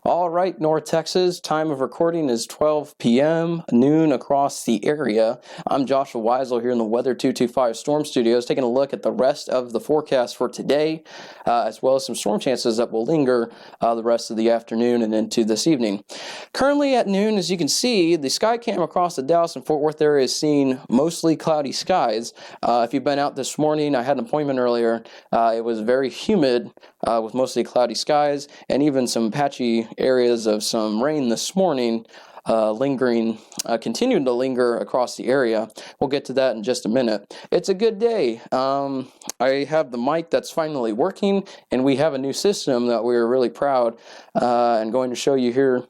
All right, North Texas, time of recording is 12 p.m., noon across the area. I'm Joshua Wisel here in the Weather 225 Storm Studios, taking a look at the rest of the forecast for today, as well as some storm chances that will linger the rest of the afternoon and into this evening. Currently at noon, as you can see, the sky cam across the Dallas and Fort Worth area is seeing mostly cloudy skies. If you've been out this morning, I had an appointment earlier. It was very humid with mostly cloudy skies and even some patchy areas of some rain this morning continuing to linger across the area. We'll get to that in just a minute. It's a good day. I have the mic that's finally working, and we have a new system that we're really proud and going to show you here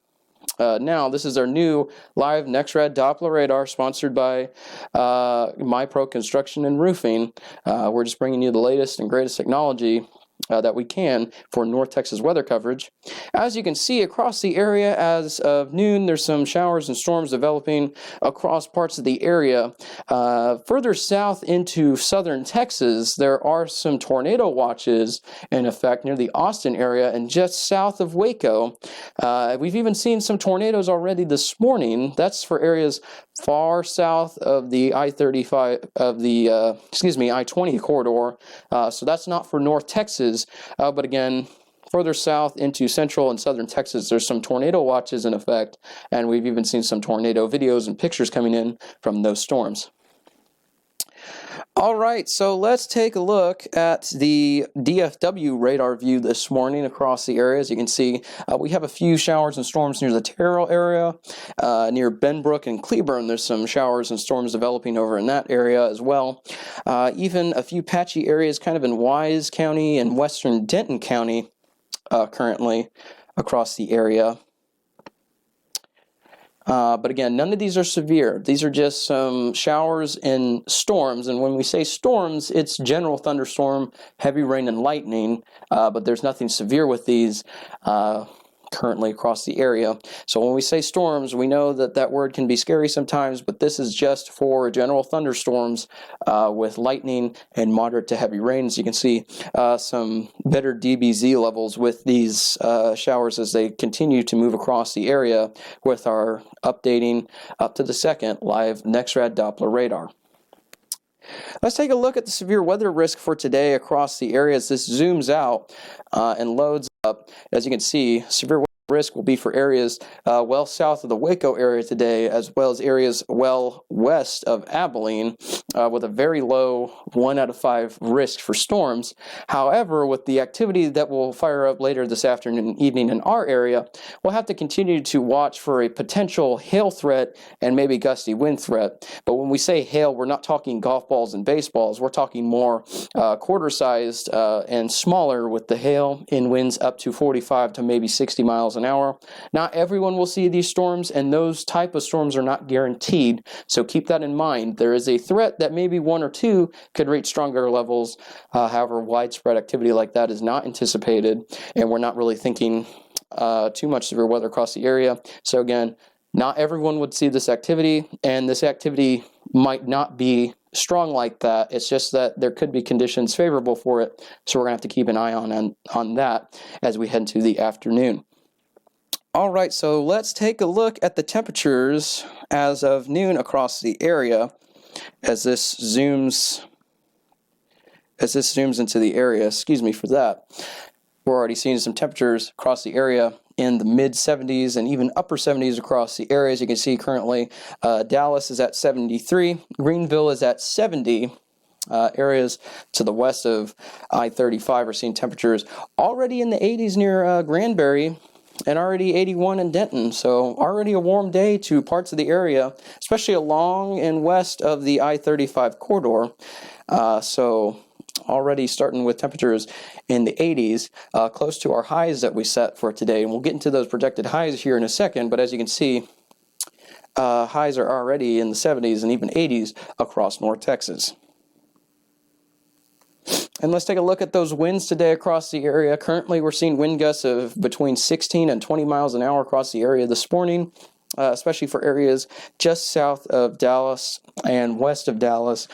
now. This is our new live NextRad Doppler radar sponsored by MyPro Construction and Roofing. We're just bringing you the latest and greatest technology that we can for North Texas weather coverage. As you can see across the area as of noon, there's some showers and storms developing across parts of the area. Further south into southern Texas, there are some tornado watches in effect near the Austin area and just south of Waco. We've even seen some tornadoes already this morning. That's for areas far south of the I-35 of the I-20 corridor. So that's not for North Texas, but again, further south into central and southern Texas, there's some tornado watches in effect, and we've even seen some tornado videos and pictures coming in from those storms. All right, so let's take a look at the DFW radar view this morning across the area. As you can see, we have a few showers and storms near the Terrell area, near Benbrook and Cleburne. There's some showers and storms developing over in that area as well. Even a few patchy areas kind of in Wise County and western Denton County currently across the area. But again, none of these are severe. These are just some showers and storms. And when we say storms, it's general thunderstorm, heavy rain, and lightning. But there's nothing severe with these currently across the area. So when we say storms, we know that that word can be scary sometimes, but this is just for general thunderstorms with lightning and moderate to heavy rain. As you can see, some better DBZ levels with these showers as they continue to move across the area with our updating up to the second live NextRad Doppler radar. Let's take a look at the severe weather risk for today across the area as this zooms out and loads up. As you can see, severe weather risk will be for areas well south of the Waco area today, as well as areas well west of Abilene, with a very low 1 out of 5 risk for storms. However, with the activity that will fire up later this afternoon and evening in our area, we'll have to continue to watch for a potential hail threat and maybe gusty wind threat. But when we say hail, we're not talking golf balls and baseballs. We're talking more quarter-sized and smaller, with the hail in winds up to 45 to maybe 60 miles an hour. Not everyone will see these storms, and those type of storms are not guaranteed, so keep that in mind. There is a threat that maybe 1 or 2 could reach stronger levels. However, widespread activity like that is not anticipated, and we're not really thinking too much severe weather across the area. So again, not everyone would see this activity, and this activity might not be strong like that. It's just that there could be conditions favorable for it, so we're going to have to keep an eye on that as we head into the afternoon. All right, so let's take a look at the temperatures as of noon across the area as this zooms into the area. Excuse me for that. We're already seeing some temperatures across the area in the mid-70s and even upper 70s across the area. As you can see currently, Dallas is at 73, Greenville is at 70. Areas to the west of I-35 are seeing temperatures already in the 80s near Granbury, and already 81 in Denton. So already a warm day to parts of the area, especially along and west of the I-35 corridor. So already starting with temperatures in the 80s, close to our highs that we set for today. And we'll get into those projected highs here in a second, but as you can see, highs are already in the 70s and even 80s across North Texas. And let's take a look at those winds today across the area. Currently, we're seeing wind gusts of between 16 and 20 miles an hour across the area this morning. especially for areas just south of Dallas and west of Dallas.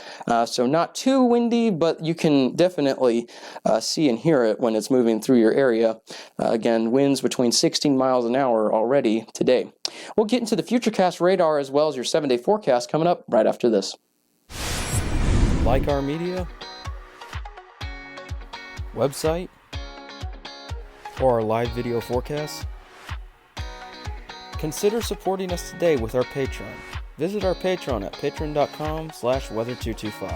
So not too windy, but you can definitely see and hear it when it's moving through your area. Again, winds between 16 miles an hour already today. We'll get into the Futurecast radar as well as your 7-day forecast coming up right after this. Like our media, website, or our live video forecasts? Consider supporting us today with our Patreon. Visit our Patreon at patreon.com/weather225.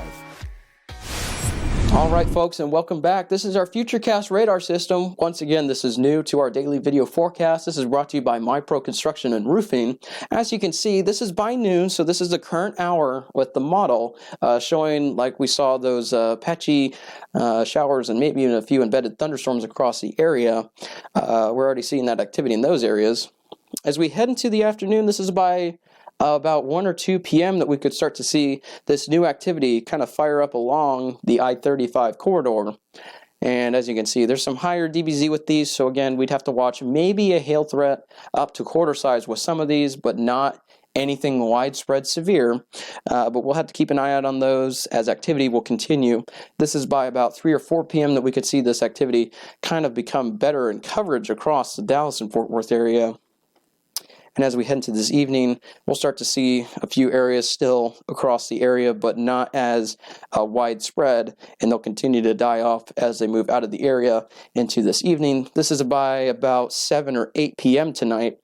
All right, folks, and welcome back. This is our Futurecast radar system. Once again, this is new to our daily video forecast. This is brought to you by MyPro Construction and Roofing. As you can see, this is by noon, so this is the current hour with the model showing, like we saw, those patchy showers and maybe even a few embedded thunderstorms across the area. We're already seeing that activity in those areas. As we head into the afternoon, this is by about 1 or 2 p.m. that we could start to see this new activity kind of fire up along the I-35 corridor. And as you can see, there's some higher DBZ with these, so again, we'd have to watch maybe a hail threat up to quarter size with some of these, but not anything widespread severe. But we'll have to keep an eye out on those as activity will continue. This is by about 3 or 4 p.m. that we could see this activity kind of become better in coverage across the Dallas and Fort Worth area. And as we head into this evening, we'll start to see a few areas still across the area, but not as widespread, and they'll continue to die off as they move out of the area into this evening. This is by about 7 or 8 p.m. tonight,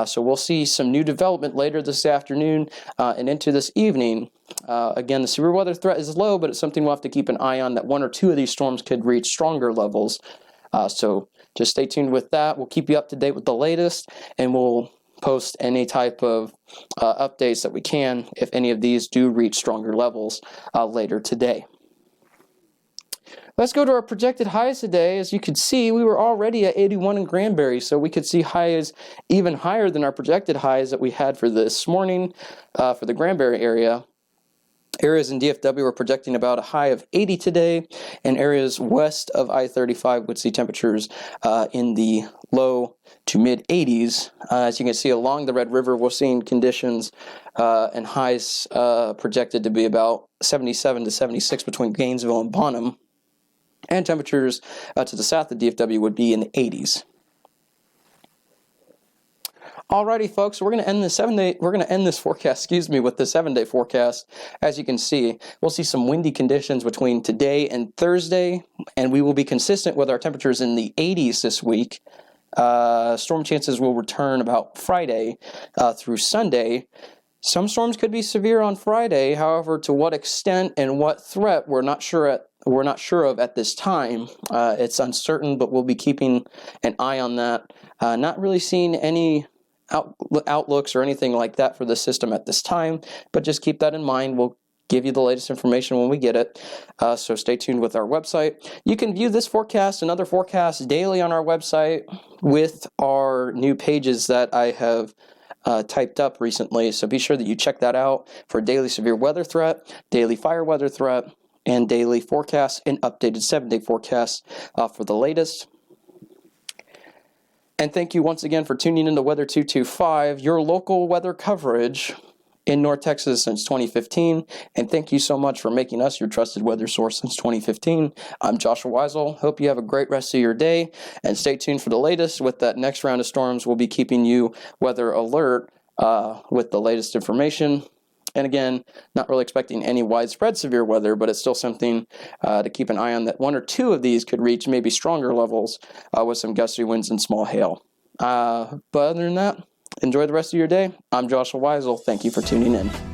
so we'll see some new development later this afternoon and into this evening. Again, the severe weather threat is low, but it's something we'll have to keep an eye on, that 1 or 2 of these storms could reach stronger levels. So just stay tuned with that. We'll keep you up to date with the latest, and we'll post any type of updates that we can if any of these do reach stronger levels later today. Let's go to our projected highs today. As you can see, we were already at 81 in Granbury, so we could see highs even higher than our projected highs that we had for this morning for the Granbury area. Areas in DFW are projecting about a high of 80 today, and areas west of I-35 would see temperatures in the low to mid 80s. As you can see along the Red River, we're seeing conditions and highs projected to be about 77 to 76 between Gainesville and Bonham, and temperatures to the south of DFW would be in the 80s. Alrighty, folks, we're going to end this forecast, with the 7-day forecast. As you can see, we'll see some windy conditions between today and Thursday, and we will be consistent with our temperatures in the 80s this week. Storm chances will return about Friday through Sunday. Some storms could be severe on Friday. However, to what extent and what threat, we're not sure of at this time. It's uncertain, but we'll be keeping an eye on that. Not really seeing any outlooks or anything like that for the system at this time, but just keep that in mind. We'll give you the latest information when we get it, so stay tuned with our website. You can view this forecast and other forecasts daily on our website with our new pages that I have typed up recently, so be sure that you check that out for daily severe weather threat, daily fire weather threat, and daily forecasts and updated 7-day forecasts for the latest. And thank you once again for tuning into Weather 225, your local weather coverage in North Texas since 2015. And thank you so much for making us your trusted weather source since 2015. I'm Joshua Wisel. Hope you have a great rest of your day. And stay tuned for the latest. With that next round of storms, we'll be keeping you weather alert with the latest information. And again, not really expecting any widespread severe weather, but it's still something to keep an eye on, that 1 or 2 of these could reach maybe stronger levels with some gusty winds and small hail. But other than that, enjoy the rest of your day. I'm Joshua Wisel. Thank you for tuning in.